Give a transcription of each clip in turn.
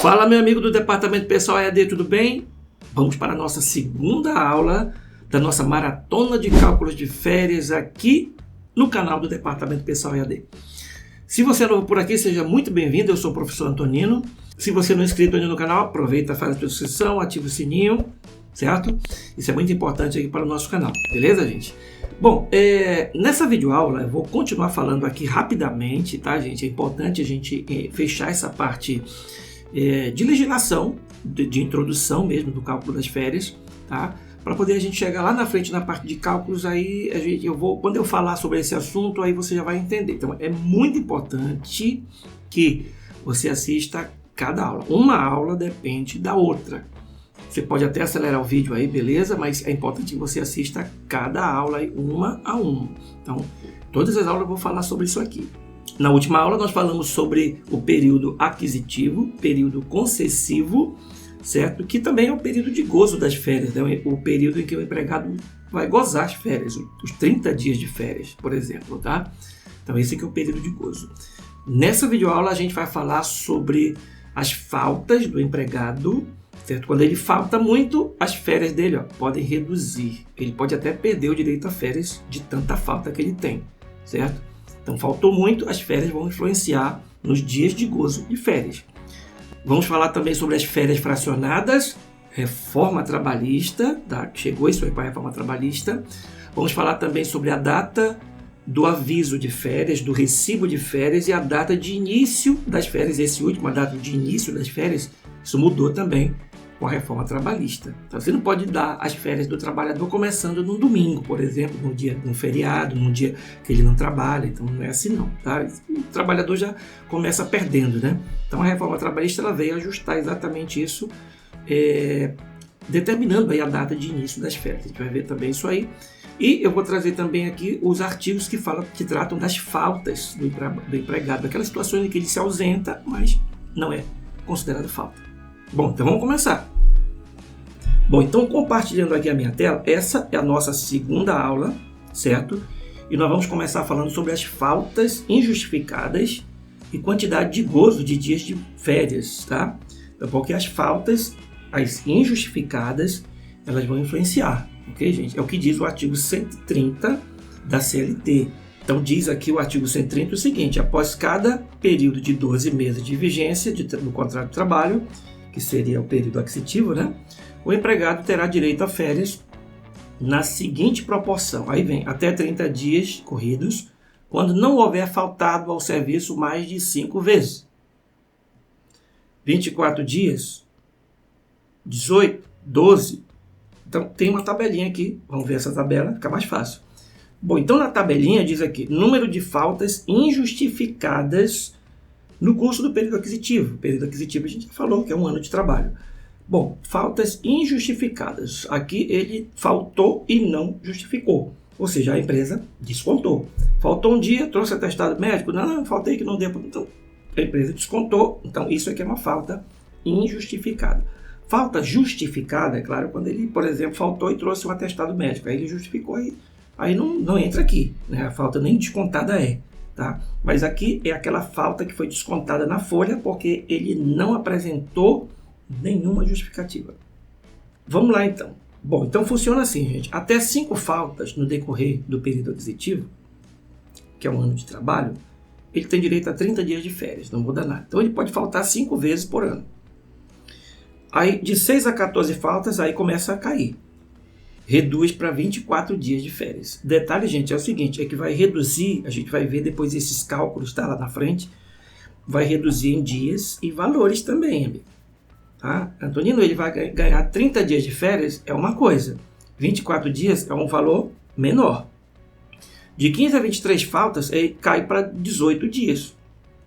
Fala, meu amigo do Departamento Pessoal EAD, tudo bem? Vamos para a nossa segunda aula da nossa maratona de cálculos de férias aqui no canal do Departamento Pessoal EAD. Se você é novo por aqui, seja muito bem-vindo, eu sou o professor Antonino. Se você não é inscrito ainda no canal, aproveita, faz a sua inscrição, ativa o sininho, certo? Isso é muito importante aqui para o nosso canal, beleza, gente? Bom, nessa videoaula eu vou continuar falando aqui rapidamente, tá, gente? É importante a gente fechar essa parte de legislação, de introdução mesmo do cálculo das férias, tá? Para poder a gente chegar lá na frente na parte de cálculos, aí quando eu falar sobre esse assunto, aí você já vai entender. Então é muito importante que você assista cada aula. Uma aula depende da outra. Você pode até acelerar o vídeo aí, beleza? Mas é importante que você assista cada aula aí, uma a uma. Então, todas as aulas eu vou falar sobre isso aqui. Na última aula nós falamos sobre o período aquisitivo, período concessivo, certo? Que também é o período de gozo das férias, né? O período em que o empregado vai gozar as férias, os 30 dias de férias, por exemplo, tá? Então esse aqui é o período de gozo. Nessa videoaula a gente vai falar sobre as faltas do empregado, certo? Quando ele falta muito, as férias dele podem reduzir. Ele pode até perder o direito a férias de tanta falta que ele tem, certo? Então faltou muito, as férias vão influenciar nos dias de gozo de férias. Vamos falar também sobre as férias fracionadas, reforma trabalhista, tá? Chegou isso aí para a reforma trabalhista. Vamos falar também sobre a data do aviso de férias, do recibo de férias e a data de início das férias. Esse último, a data de início das férias, isso mudou também com a reforma trabalhista. Então, você não pode dar as férias do trabalhador começando num domingo, por exemplo, num dia, num feriado, num dia que ele não trabalha. Então, não é assim não, tá? O trabalhador já começa perdendo, né? Então, a reforma trabalhista ela veio ajustar exatamente isso, determinando aí a data de início das férias. A gente vai ver também isso aí. E eu vou trazer também aqui os artigos que tratam das faltas do empregado, aquelas situações em que ele se ausenta, mas não é considerado falta. Bom, então vamos começar. Bom, então compartilhando aqui a minha tela, essa é a nossa segunda aula, certo? E nós vamos começar falando sobre as faltas injustificadas e quantidade de gozo de dias de férias, tá? Então, porque as faltas, as injustificadas, elas vão influenciar, ok, gente? É o que diz o artigo 130 da CLT. Então diz aqui o artigo 130 o seguinte: após cada período de 12 meses de vigência do contrato de trabalho, que seria o período aquisitivo, né? O empregado terá direito a férias na seguinte proporção. Aí vem até 30 dias corridos, quando não houver faltado ao serviço mais de 5 vezes. 24 dias, 18, 12. Então tem uma tabelinha aqui, vamos ver essa tabela, fica mais fácil. Bom, então na tabelinha diz aqui, número de faltas injustificadas no curso do período aquisitivo. O período aquisitivo a gente já falou que é um ano de trabalho. Bom, faltas injustificadas. Aqui ele faltou e não justificou. Ou seja, a empresa descontou. Faltou um dia, trouxe atestado médico. Não, faltei que não deu. Então, a empresa descontou. Então, isso aqui é uma falta injustificada. Falta justificada, é claro, quando ele, por exemplo, faltou e trouxe um atestado médico. Aí ele justificou, aí não entra aqui, né? A falta nem descontada é. Tá? Mas aqui é aquela falta que foi descontada na folha porque ele não apresentou nenhuma justificativa. Vamos lá então. Bom, então funciona assim, gente. Até 5 faltas no decorrer do período aquisitivo, que é um ano de trabalho, ele tem direito a 30 dias de férias, não muda nada. Então ele pode faltar 5 vezes por ano. Aí de 6 a 14 faltas, aí começa a cair. Reduz para 24 dias de férias. Detalhe, gente, é o seguinte, é que vai reduzir, a gente vai ver depois esses cálculos, tá, lá na frente, vai reduzir em dias e valores também, amigo. Tá? Antonino, ele vai ganhar 30 dias de férias, é uma coisa. 24 dias é um valor menor. De 15 a 23 faltas, aí cai para 18 dias.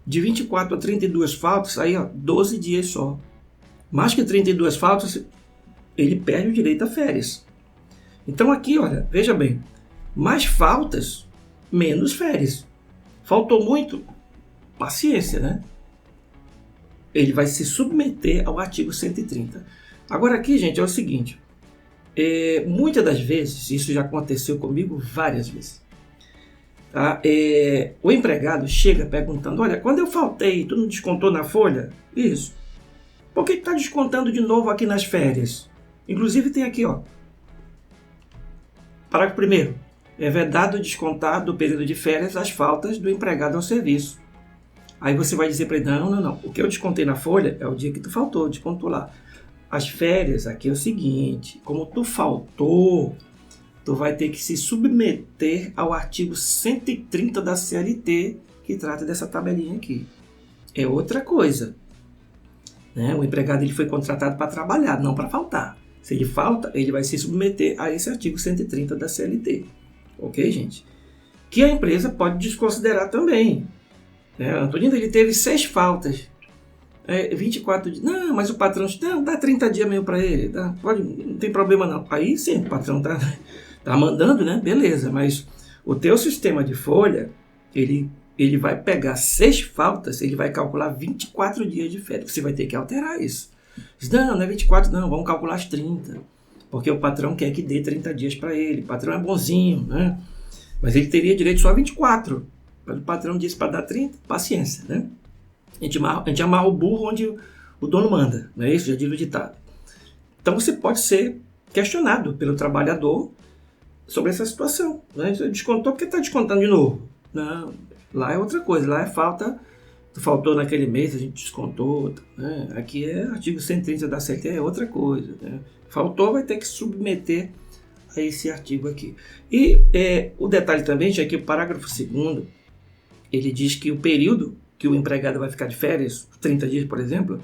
De 24 a 32 faltas, aí 12 dias só. Mais que 32 faltas, ele perde o direito a férias. Então aqui, olha, veja bem, mais faltas, menos férias. Faltou muito, paciência, né? Ele vai se submeter ao artigo 130. Agora aqui, gente, é o seguinte, muitas das vezes, isso já aconteceu comigo várias vezes, tá? O empregado chega perguntando, olha, quando eu faltei, tu não descontou na folha? Isso. Por que está descontando de novo aqui nas férias? Inclusive tem aqui, ó. Parágrafo 1º. É vedado descontar do período de férias as faltas do empregado ao serviço. Aí você vai dizer para ele, não. O que eu descontei na folha é o dia que tu faltou, descontou lá. As férias aqui é o seguinte, como tu faltou, tu vai ter que se submeter ao artigo 130 da CLT, que trata dessa tabelinha aqui. É outra coisa. Né? O empregado ele foi contratado para trabalhar, não para faltar. Se ele falta, ele vai se submeter a esse artigo 130 da CLT. Ok, gente? Que a empresa pode desconsiderar também. Né? Antonino, ele teve 6 faltas. 24 dias. Não, mas o patrão dá 30 dias mesmo para ele. Não tem problema não. Aí sim, o patrão tá mandando, né? Beleza, mas o teu sistema de folha, ele vai pegar 6 faltas, ele vai calcular 24 dias de férias. Você vai ter que alterar isso. Não é 24 não, vamos calcular as 30. Porque o patrão quer que dê 30 dias para ele. O patrão é bonzinho, né? Mas ele teria direito só a 24. Mas o patrão disse para dar 30, paciência, né? A gente amarra o burro onde o dono manda, não é isso? Já diz o ditado. Então você pode ser questionado pelo trabalhador sobre essa situação. Né? Você descontou porque está descontando de novo. Não, lá é outra coisa, lá é falta, faltou naquele mês, a gente descontou. Né? Aqui é artigo 130 da CLT, é outra coisa. Né? Faltou, vai ter que submeter a esse artigo aqui. E o detalhe também, já que o parágrafo 2º, ele diz que o período que o empregado vai ficar de férias, 30 dias, por exemplo,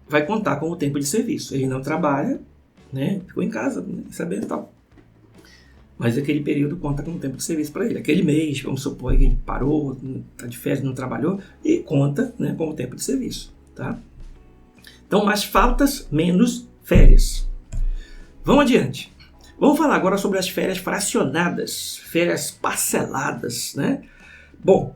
vai contar como tempo de serviço. Ele não trabalha, né? Ficou em casa, né? Sabendo tal. Mas aquele período conta como tempo de serviço para ele. Aquele mês, vamos supor que ele parou, está de férias, não trabalhou, e conta, né, como tempo de serviço. Tá? Então, mais faltas, menos férias. Vamos adiante. Vamos falar agora sobre as férias fracionadas, férias parceladas, né? Bom,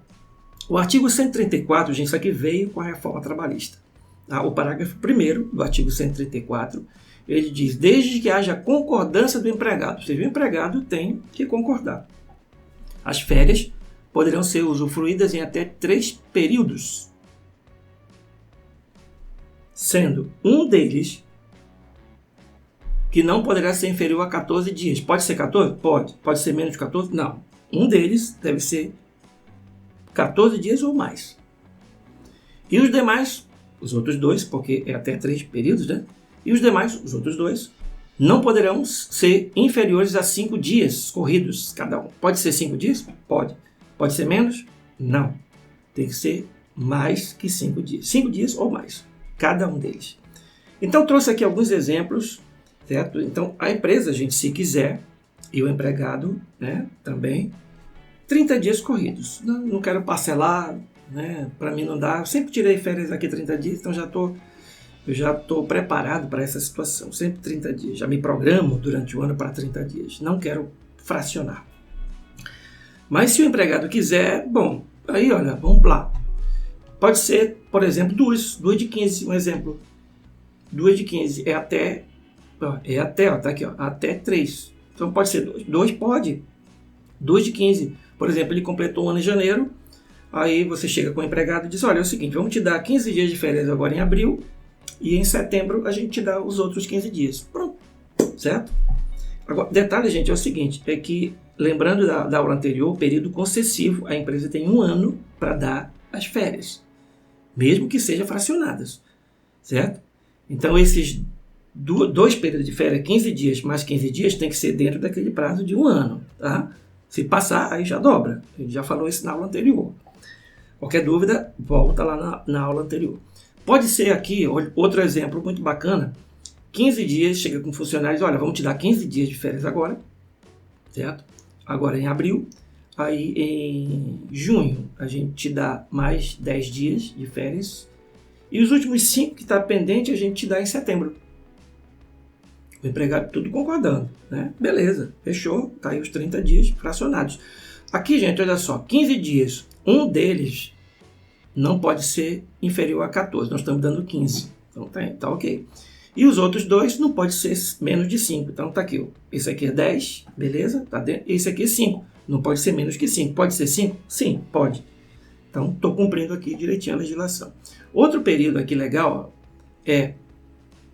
o artigo 134, gente, isso aqui veio com a reforma trabalhista. Tá? O parágrafo 1º do artigo 134, ele diz, desde que haja concordância do empregado, ou seja, o empregado tem que concordar. As férias poderão ser usufruídas em até 3 períodos, sendo um deles que não poderá ser inferior a 14 dias. Pode ser 14? Pode. Pode ser menos de 14? Não. Um deles deve ser 14 dias ou mais. E os demais, os outros 2, porque é até 3 períodos, né? E os demais, os outros 2, não poderão ser inferiores a 5 dias corridos cada um. Pode ser 5 dias? Pode. Pode ser menos? Não. Tem que ser mais que 5 dias. 5 dias ou mais, cada um deles. Então, trouxe aqui alguns exemplos, certo? Então, a empresa, gente, se quiser, e o empregado, né, também, 30 dias corridos. Não quero parcelar, né? Para mim não dá. Eu sempre tirei férias aqui 30 dias, então eu já estou preparado para essa situação. Sempre 30 dias. Já me programo durante o ano para 30 dias. Não quero fracionar. Mas se o empregado quiser, bom, aí olha, vamos lá. Pode ser, por exemplo, 2 de 15, um exemplo. 2 de 15 é até, tá aqui, ó, até 3. Então pode ser 2 pode. 2 de 15. Por exemplo, ele completou um ano em janeiro, aí você chega com o empregado e diz, olha, é o seguinte, vamos te dar 15 dias de férias agora em abril, e em setembro a gente te dá os outros 15 dias. Pronto, certo? Agora, detalhe, gente, é o seguinte, é que, lembrando da aula anterior, o período concessivo, a empresa tem 1 ano para dar as férias, mesmo que sejam fracionadas, certo? Então, esses 2 períodos de férias, 15 dias mais 15 dias, tem que ser dentro daquele prazo de 1 ano, tá? Se passar, aí já dobra. A gente já falou isso na aula anterior. Qualquer dúvida, volta lá na aula anterior. Pode ser aqui, outro exemplo muito bacana, 15 dias, chega com funcionários, olha, vamos te dar 15 dias de férias agora, certo? Agora em abril, aí em junho a gente te dá mais 10 dias de férias, e os últimos 5 que está pendente a gente te dá em setembro. O empregado tudo concordando, né? Beleza, fechou, tá aí os 30 dias fracionados. Aqui, gente, olha só, 15 dias, um deles não pode ser inferior a 14, nós estamos dando 15, então tá ok. E os outros 2 não pode ser menos de 5, então tá aqui, esse aqui é 10, beleza, tá dentro, esse aqui é 5, não pode ser menos que 5, pode ser 5? Sim, pode. Então, estou cumprindo aqui direitinho a legislação. Outro período aqui legal, ó,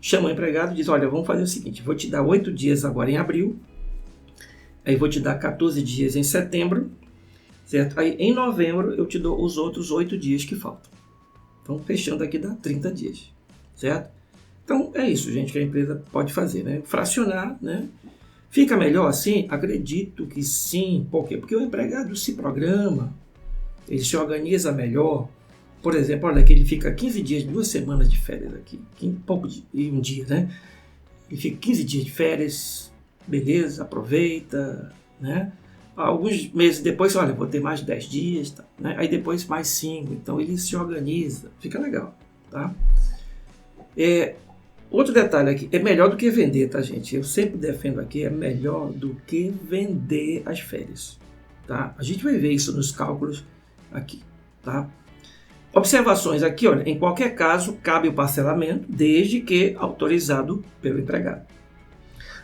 chama o empregado e diz, olha, vamos fazer o seguinte, vou te dar 8 dias agora em abril, aí vou te dar 14 dias em setembro, certo? Aí em novembro eu te dou os outros 8 dias que faltam. Então, fechando aqui dá 30 dias, certo? Então, é isso, gente, que a empresa pode fazer, né? Fracionar, né? Fica melhor assim? Acredito que sim. Por quê? Porque o empregado se programa, ele se organiza melhor. Por exemplo, olha que ele fica 15 dias, 2 semanas de férias aqui, e um dia, né? Ele fica 15 dias de férias, beleza, aproveita, né? Alguns meses depois, olha, vou ter mais 10 dias, tá, né? Aí depois mais 5, então ele se organiza, fica legal, tá? Outro detalhe aqui, é melhor do que vender, tá, gente? Eu sempre defendo aqui, é melhor do que vender as férias, tá? A gente vai ver isso nos cálculos aqui, tá? Observações aqui, olha, em qualquer caso, cabe o parcelamento, desde que autorizado pelo empregado.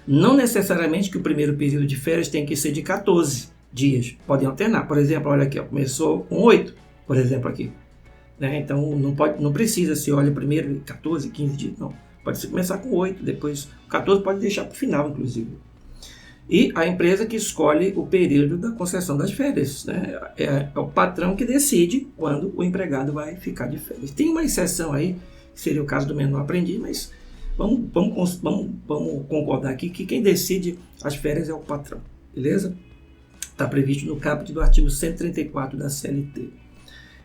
Não necessariamente que o primeiro período de férias tem que ser de 14 dias, podem alternar. Por exemplo, olha aqui, ó, começou com 8, por exemplo, aqui. Né? Então, não precisa ser, olha, primeiro 14, 15 dias, não. Pode começar com 8, depois 14 pode deixar para o final, inclusive. E a empresa que escolhe o período da concessão das férias. Né? É o patrão que decide quando o empregado vai ficar de férias. Tem uma exceção aí, que seria o caso do menor aprendiz, mas vamos concordar aqui que quem decide as férias é o patrão. Beleza? Está previsto no caput do artigo 134 da CLT.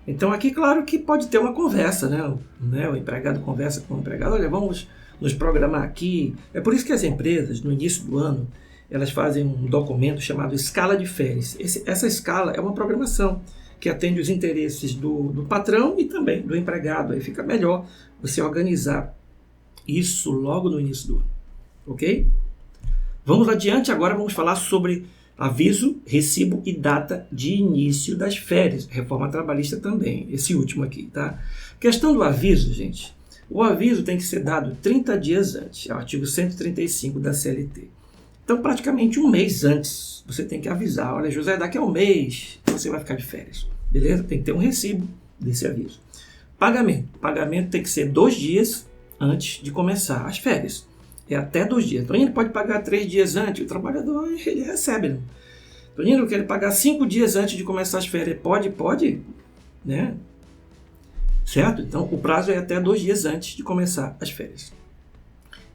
Então aqui, claro que pode ter uma conversa, né? O empregado conversa com o empregado, olha, vamos nos programar aqui. É por isso que as empresas, no início do ano, elas fazem um documento chamado escala de férias. Essa escala é uma programação que atende os interesses do patrão e também do empregado. Aí fica melhor você organizar isso logo no início do ano, ok? Vamos adiante, agora vamos falar sobre aviso, recibo e data de início das férias. Reforma trabalhista também, esse último aqui, tá? Questão do aviso, gente. O aviso tem que ser dado 30 dias antes, é o artigo 135 da CLT. Então, praticamente um mês antes, você tem que avisar. Olha, José, daqui a um mês você vai ficar de férias, beleza? Tem que ter um recibo desse aviso. Pagamento. Pagamento tem que ser 2 dias antes de começar as férias. É até 2 dias. Toninho pode pagar 3 dias antes, o trabalhador ele recebe. Né? Toninho quer pagar 5 dias antes de começar as férias. Pode, né? Certo? Então, o prazo é até 2 dias antes de começar as férias.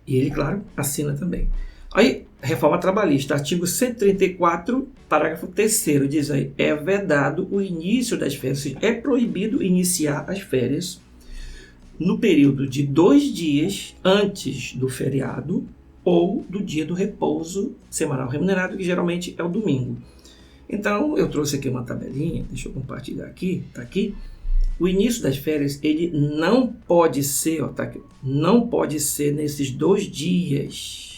E ele, claro, assina também. Aí, reforma trabalhista, artigo 134, parágrafo 3º, diz aí, é vedado o início das férias, ou seja, é proibido iniciar as férias no período de 2 dias antes do feriado ou do dia do repouso semanal remunerado, que geralmente é o domingo. Então, eu trouxe aqui uma tabelinha, deixa eu compartilhar aqui, tá aqui. O início das férias, ele não pode ser, ó, tá aqui, não pode ser nesses 2 dias.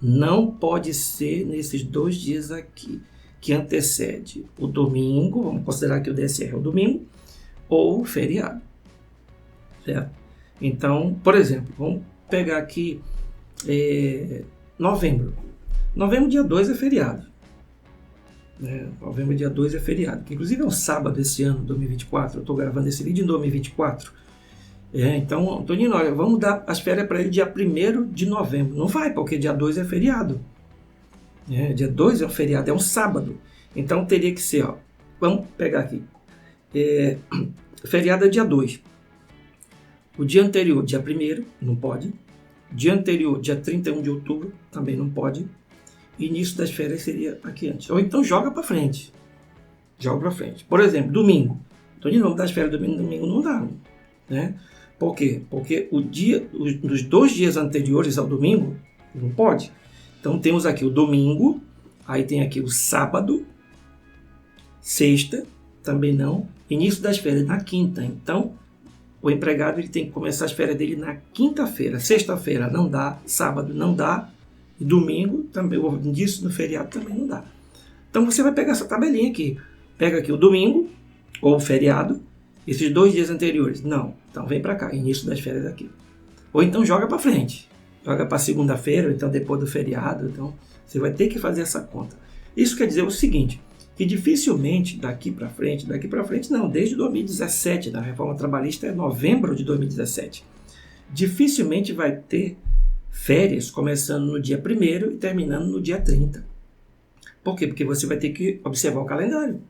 Não pode ser nesses 2 dias aqui, que antecede o domingo, vamos considerar que o DSR é o domingo, ou o feriado. Certo? Então, por exemplo, vamos pegar aqui novembro. Novembro, dia 2 é feriado. Novembro, dia 2 é feriado, que inclusive é um sábado esse ano, 2024. Eu estou gravando esse vídeo em 2024. Então, Toninho, olha, vamos dar as férias para ele dia 1º de novembro. Não vai, porque dia 2 é feriado. Dia 2 é um feriado, é um sábado. Então, teria que ser, ó, vamos pegar aqui. Feriado é dia 2. O dia anterior, dia 1º, não pode. Dia anterior, dia 31 de outubro, também não pode. Início das férias seria aqui antes. Ou então joga para frente. Joga para frente. Por exemplo, domingo. Toninho, vamos dar as férias domingo não dá, né? Por quê? Porque nos 2 dias anteriores ao domingo, não pode. Então temos aqui o domingo, aí tem aqui o sábado, sexta, também não. Início das férias na quinta. Então, o empregado ele tem que começar as férias dele na quinta-feira. Sexta-feira não dá, sábado não dá, e domingo, também, o início do feriado também não dá. Então você vai pegar essa tabelinha aqui. Pega aqui o domingo, ou o feriado, esses 2 dias anteriores. Não. Então vem para cá, início das férias aqui. Ou então joga para frente. Joga para segunda-feira, ou então depois do feriado. Então você vai ter que fazer essa conta. Isso quer dizer o seguinte, que dificilmente daqui para frente não, desde 2017, na reforma trabalhista é novembro de 2017. dificilmente vai ter férias começando no dia 1º e terminando no dia 30. Por quê? Porque você vai ter que observar o calendário,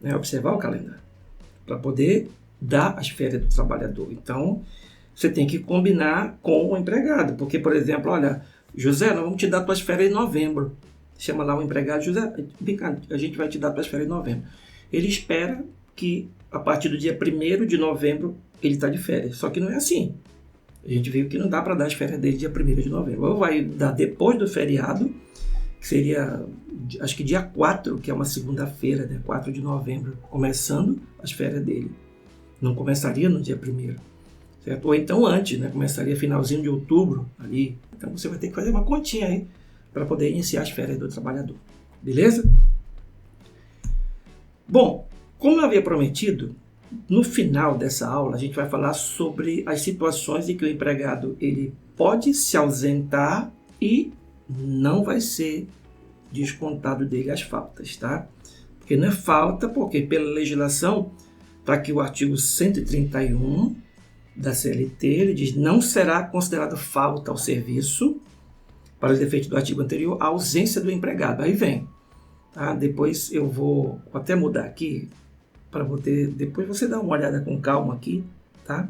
né? Observar o calendário para poder dar as férias do trabalhador. Então, você tem que combinar com o empregado, porque, por exemplo, olha, José, nós vamos te dar tuas férias em novembro. Chama lá o empregado, José, a gente vai te dar tuas férias em novembro. Ele espera que a partir do dia 1º de novembro ele está de férias, só que não é assim. A gente viu que não dá para dar as férias dele dia 1º de novembro. Ou vai dar depois do feriado, que seria, acho que dia 4, que é uma segunda-feira, né? 4 de novembro, começando as férias dele. Não começaria no dia 1º, certo? Ou então antes, né? Começaria finalzinho de outubro, ali. Então você vai ter que fazer uma continha aí para poder iniciar as férias do trabalhador. Beleza? Bom, como eu havia prometido, no final dessa aula a gente vai falar sobre as situações em que o empregado ele pode se ausentar e não vai ser descontado dele as faltas, tá? Porque não é falta, porque pela legislação, para que o artigo 131 da CLT, ele diz, não será considerado falta ao serviço, para os efeitos do artigo anterior, a ausência do empregado. Aí vem, tá? Depois eu vou até mudar aqui, para poder, depois você dá uma olhada com calma aqui, tá?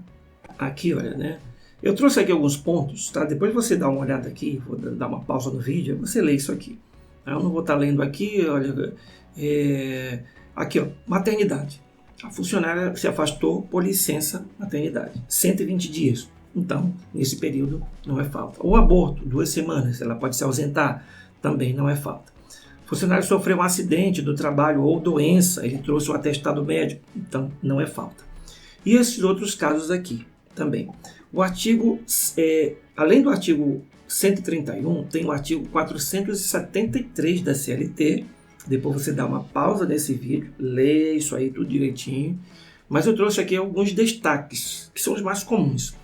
Aqui, olha, né? Eu trouxe aqui alguns pontos, tá? Depois você dá uma olhada aqui, vou dar uma pausa no vídeo, você lê isso aqui. Eu não vou estar lendo aqui, olha, aqui, ó, maternidade. A funcionária se afastou por licença maternidade, 120 dias. Então, nesse período, não é falta. O aborto, 2 semanas, ela pode se ausentar, também não é falta. O funcionário sofreu um acidente do trabalho ou doença, ele trouxe um atestado médico, então não é falta. E esses outros casos aqui também. O artigo, além do artigo 131, tem o artigo 473 da CLT. Depois você dá uma pausa nesse vídeo, lê isso aí tudo direitinho. Mas eu trouxe aqui alguns destaques, que são os mais comuns.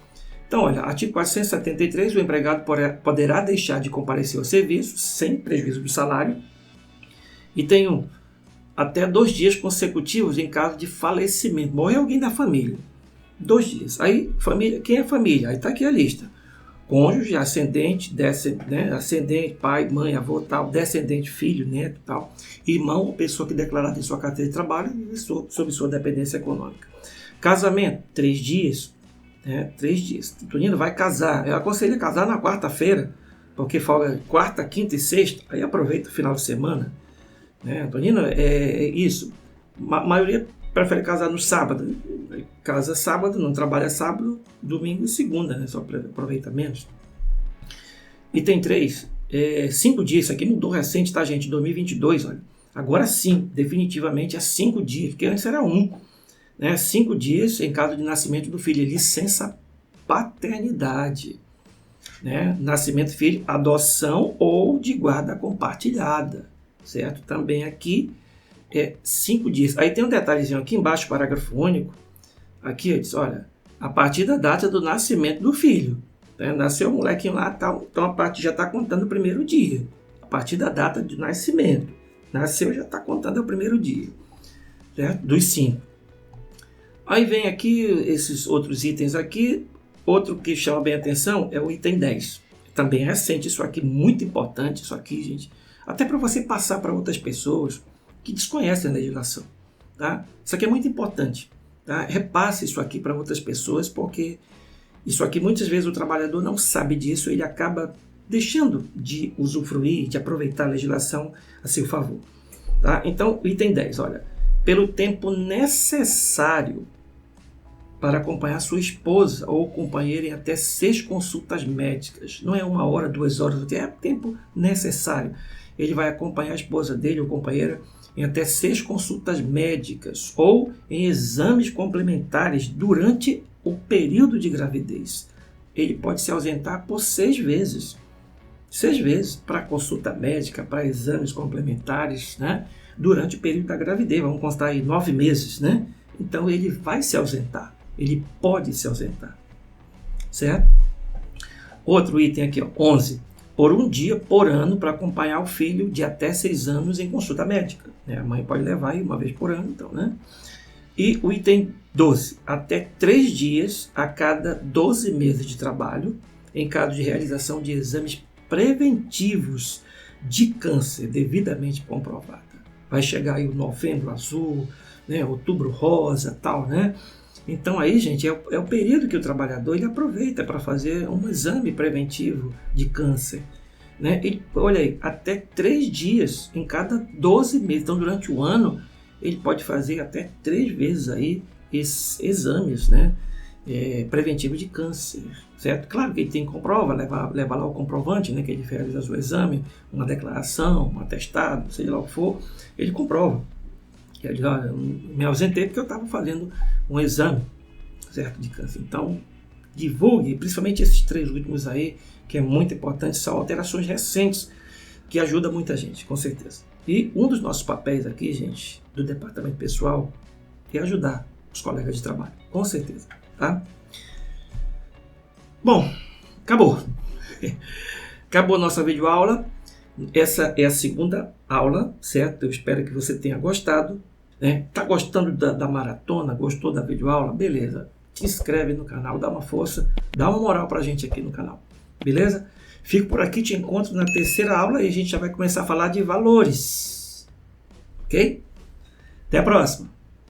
Então, olha, artigo 473, o empregado poderá deixar de comparecer ao serviço sem prejuízo do salário. E tem até 2 dias consecutivos em caso de falecimento. Morreu alguém da família. 2 dias. Aí, família, quem é família? Aí está aqui a lista. Cônjuge, ascendente, né? Ascendente, pai, mãe, avô, tal, descendente, filho, neto, tal, irmão ou pessoa que declarada em sua carteira de trabalho e sob sua dependência econômica. Casamento, 3 dias. Né? 3 dias. Tonino vai casar. Eu aconselho a casar na quarta-feira, porque folga quarta, quinta e sexta. Aí aproveita o final de semana. Né? Tonino, é isso. A maioria prefere casar no sábado. Casa sábado, não trabalha sábado, domingo e segunda, né? Só aproveita menos. E tem 3, 5 dias. Isso aqui mudou recente, tá, gente? 2022, olha. Agora sim, definitivamente é 5 dias, porque antes era 1. Né? 5 dias em caso de nascimento do filho. Licença paternidade. Né? Nascimento do filho, adoção ou de guarda compartilhada. Certo? Também aqui 5 dias. Aí tem um detalhezinho aqui embaixo, parágrafo único. Aqui, eu disse, olha, a partir da data do nascimento do filho. Né? Nasceu o molequinho lá, tal, então a parte já está contando o primeiro dia. A partir da data de nascimento. Nasceu, já está contando o primeiro dia. Certo? Dos 5. Aí vem aqui esses outros itens aqui. Outro que chama bem a atenção é o item 10. Também é recente, isso aqui, muito importante, isso aqui, gente. Até para você passar para outras pessoas que desconhecem a legislação. Tá? Isso aqui é muito importante. Tá? Repasse isso aqui para outras pessoas, porque isso aqui muitas vezes o trabalhador não sabe disso, ele acaba deixando de usufruir, de aproveitar a legislação a seu favor. Tá? Então, item 10, olha, pelo tempo necessário para acompanhar sua esposa ou companheira em até 6 consultas médicas. Não é 1 hora, 2 horas, é tempo necessário. Ele vai acompanhar a esposa dele ou companheira em até 6 consultas médicas ou em exames complementares durante o período de gravidez. Ele pode se ausentar por 6 vezes. 6 vezes para consulta médica, para exames complementares, né? Durante o período da gravidez. Vamos constar aí 9 meses, né? Então ele vai se ausentar. Ele pode se ausentar. Certo? Outro item aqui, ó, 11. Por 1 dia por ano para acompanhar o filho de até 6 anos em consulta médica. A mãe pode levar aí 1 vez por ano, então, né? E o item 12, até 3 dias a cada 12 meses de trabalho, em caso de realização de exames preventivos de câncer devidamente comprovado. Vai chegar aí o novembro azul, né, outubro rosa, tal, né? Então aí, gente, é o período que o trabalhador ele aproveita para fazer um exame preventivo de câncer, né? E, olha aí, até 3 dias em cada 12 meses. Então, durante o ano, ele pode fazer até 3 vezes aí esses exames, né? Preventivo de câncer, certo? Claro que ele tem que comprovar, levar lá o comprovante, né, que ele realiza o exame, uma declaração, um atestado, seja lá o que for, ele comprova. Ele diz, olha, eu me ausentei porque eu estava fazendo um exame, certo, de câncer. Então, divulgue, principalmente esses 3 últimos aí, que é muito importante, são alterações recentes, que ajudam muita gente, com certeza. E um dos nossos papéis aqui, gente, do departamento pessoal, é ajudar os colegas de trabalho, com certeza. Tá? Bom, acabou. Acabou a nossa videoaula. Essa é a segunda aula, certo? Eu espero que você tenha gostado. Né? Tá gostando da maratona? Gostou da videoaula? Beleza. Te inscreve no canal, dá uma força, dá uma moral pra gente aqui no canal. Beleza? Fico por aqui, te encontro na terceira aula e a gente já vai começar a falar de valores. Ok? Até a próxima.